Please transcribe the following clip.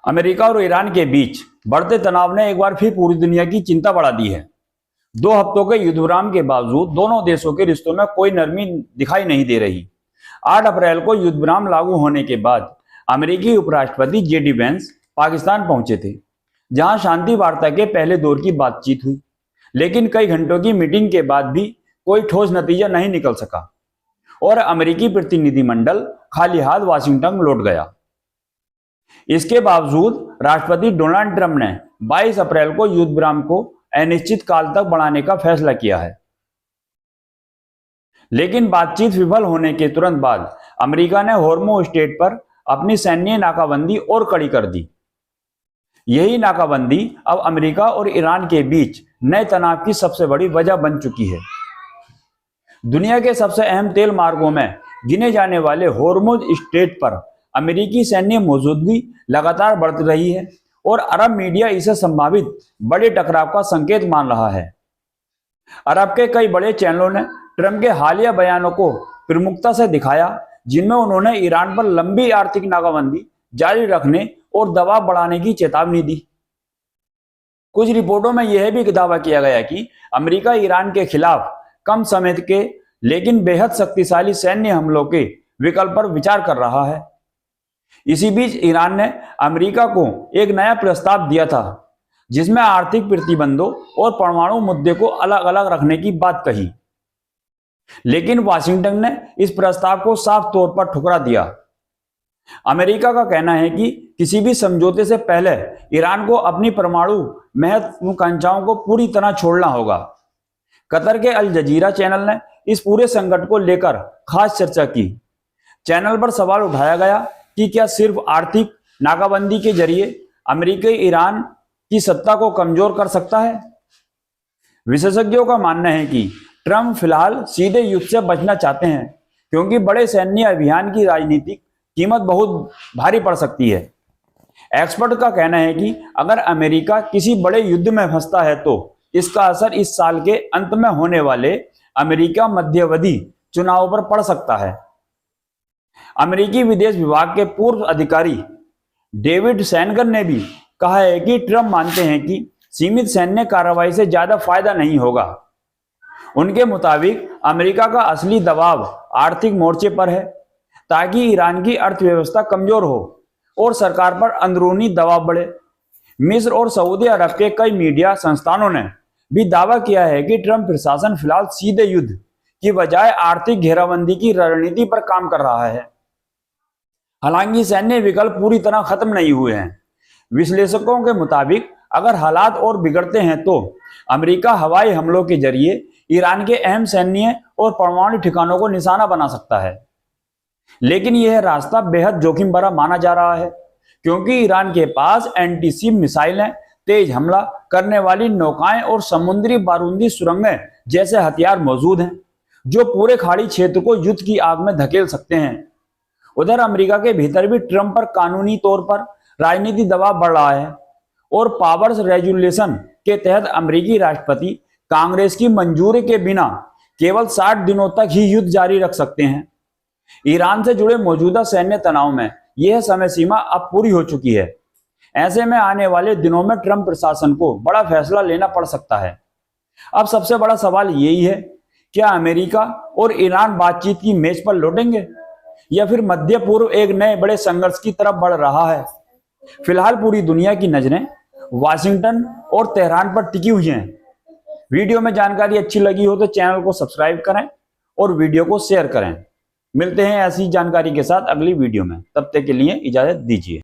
America और Iran के बीच बढ़ते तनाव ने एक बार फिर पूरी दुनिया की चिंता बढ़ा दी है। 2 हफ्तों के युद्ध विराम के बावजूद दोनों देशों के रिश्तों में कोई नरमी दिखाई नहीं दे रही। 8 अप्रैल को युद्ध विराम लागू होने के बाद अमेरिकी उपराष्ट्रपति जेडी वेंस पाकिस्तान पहुंचे थे, जहां शांति वार्ता के पहले दौर की बातचीत हुई। लेकिन कई घंटों की मीटिंग के बाद भी कोई ठोस नतीजा नहीं निकल सका और अमेरिकी प्रतिनिधिमंडल खाली हाथ वाशिंगटन लौट गया। इसके बावजूद राष्ट्रपति डोनाल्ड ट्रंप ने 22 अप्रैल को युद्ध विराम को अनिश्चित काल तक बढ़ाने का फैसला किया है। लेकिन बातचीत विफल होने के तुरंत बाद अमेरिका ने होर्मुज स्ट्रेट पर अपनी सैन्य नाकाबंदी और कड़ी कर दी। यही नाकाबंदी अब अमेरिका और ईरान के बीच नए तनाव की सबसे बड़ी वजह बन चुकी है। दुनिया के सबसे अहम तेल मार्गों में गिने जाने वाले होर्मुज स्ट्रेट पर अमेरिकी सैन्य मौजूदगी लगातार बढ़ रही है और अरब मीडिया इसे संभावित बड़े टकराव का संकेत मान रहा है। अरब के कई बड़े चैनलों ने ट्रंप के हालिया बयानों को प्रमुखता से दिखाया, जिनमें उन्होंने ईरान पर लंबी आर्थिक नाकाबंदी जारी रखने और दबाव बढ़ाने की चेतावनी दी। कुछ रिपोर्टों में यह भी दावा किया गया कि अमेरिका ईरान के खिलाफ कम समय के लेकिन बेहद शक्तिशाली सैन्य हमलों के विकल्प पर विचार कर रहा है। इसी बीच ईरान ने अमेरिका को एक नया प्रस्ताव दिया था, जिसमें आर्थिक प्रतिबंधों और परमाणु मुद्दे को अलग अलग रखने की बात कही। लेकिन वाशिंगटन ने इस प्रस्ताव को साफ तौर पर ठुकरा दिया। अमेरिका का कहना है कि किसी भी समझौते से पहले ईरान को अपनी परमाणु महत्वाकांक्षाओं को पूरी तरह छोड़ना होगा। कतर के अल जजीरा चैनल ने इस पूरे संकट को लेकर खास चर्चा की। चैनल पर सवाल उठाया गया कि क्या सिर्फ आर्थिक नाकाबंदी के जरिए अमेरिका ईरान की सत्ता को कमजोर कर सकता है। विशेषज्ञों का मानना है कि ट्रंप फिलहाल सीधे युद्ध से बचना चाहते हैं, क्योंकि बड़े सैन्य अभियान की राजनीतिक कीमत बहुत भारी पड़ सकती है। एक्सपर्ट का कहना है कि अगर अमेरिका किसी बड़े युद्ध में फंसता है तो इसका असर इस साल के अंत में होने वाले अमेरिका मध्यावधि चुनाव पर पड़ सकता है। अमेरिकी विदेश विभाग के पूर्व अधिकारी डेविड सैनगर ने भी कहा है कि ट्रंप मानते हैं कि सीमित सैन्य कार्रवाई से ज्यादा फायदा नहीं होगा। उनके मुताबिक अमेरिका का असली दबाव आर्थिक मोर्चे पर है, ताकि ईरान की अर्थव्यवस्था कमजोर हो और सरकार पर अंदरूनी दबाव बढ़े। मिस्र और सऊदी अरब के कई मीडिया संस्थानों ने भी दावा किया है कि ट्रंप प्रशासन फिलहाल सीधे युद्ध की बजाय आर्थिक घेराबंदी की रणनीति पर काम कर रहा है। हालांकि सैन्य विकल्प पूरी तरह खत्म नहीं हुए हैं। विश्लेषकों के मुताबिक अगर हालात और बिगड़ते हैं तो अमेरिका हवाई हमलों के जरिए ईरान के अहम सैन्य और परमाणु ठिकानों को निशाना बना सकता है। लेकिन यह रास्ता बेहद जोखिम भरा माना जा रहा है, क्योंकि ईरान के पास एंटी-शिप मिसाइलें, तेज हमला करने वाली नौकाएं और समुद्री बारूदी सुरंगें जैसे हथियार मौजूद हैं, जो पूरे खाड़ी क्षेत्र को युद्ध की आग में धकेल सकते हैं। उधर अमेरिका के भीतर भी ट्रंप पर कानूनी तौर पर राजनीतिक दबाव बढ़ रहा है और पावर्स रेजुलेशन के तहत अमेरिकी राष्ट्रपति कांग्रेस की मंजूरी के बिना केवल 60 दिनों तक ही युद्ध जारी रख सकते हैं। ईरान से जुड़े मौजूदा सैन्य तनाव में यह समय सीमा अब पूरी हो चुकी है। ऐसे में आने वाले दिनों में ट्रंप प्रशासन को बड़ा फैसला लेना पड़ सकता है। अब सबसे बड़ा सवाल यही है, क्या अमेरिका और ईरान बातचीत की मेज पर लौटेंगे या फिर मध्य पूर्व एक नए बड़े संघर्ष की तरफ बढ़ रहा है। फिलहाल पूरी दुनिया की नजरें वाशिंगटन और तेहरान पर टिकी हुई हैं। वीडियो में जानकारी अच्छी लगी हो तो चैनल को सब्सक्राइब करें और वीडियो को शेयर करें। मिलते हैं ऐसी जानकारी के साथ अगली वीडियो में, तब तक के लिए इजाजत दीजिए।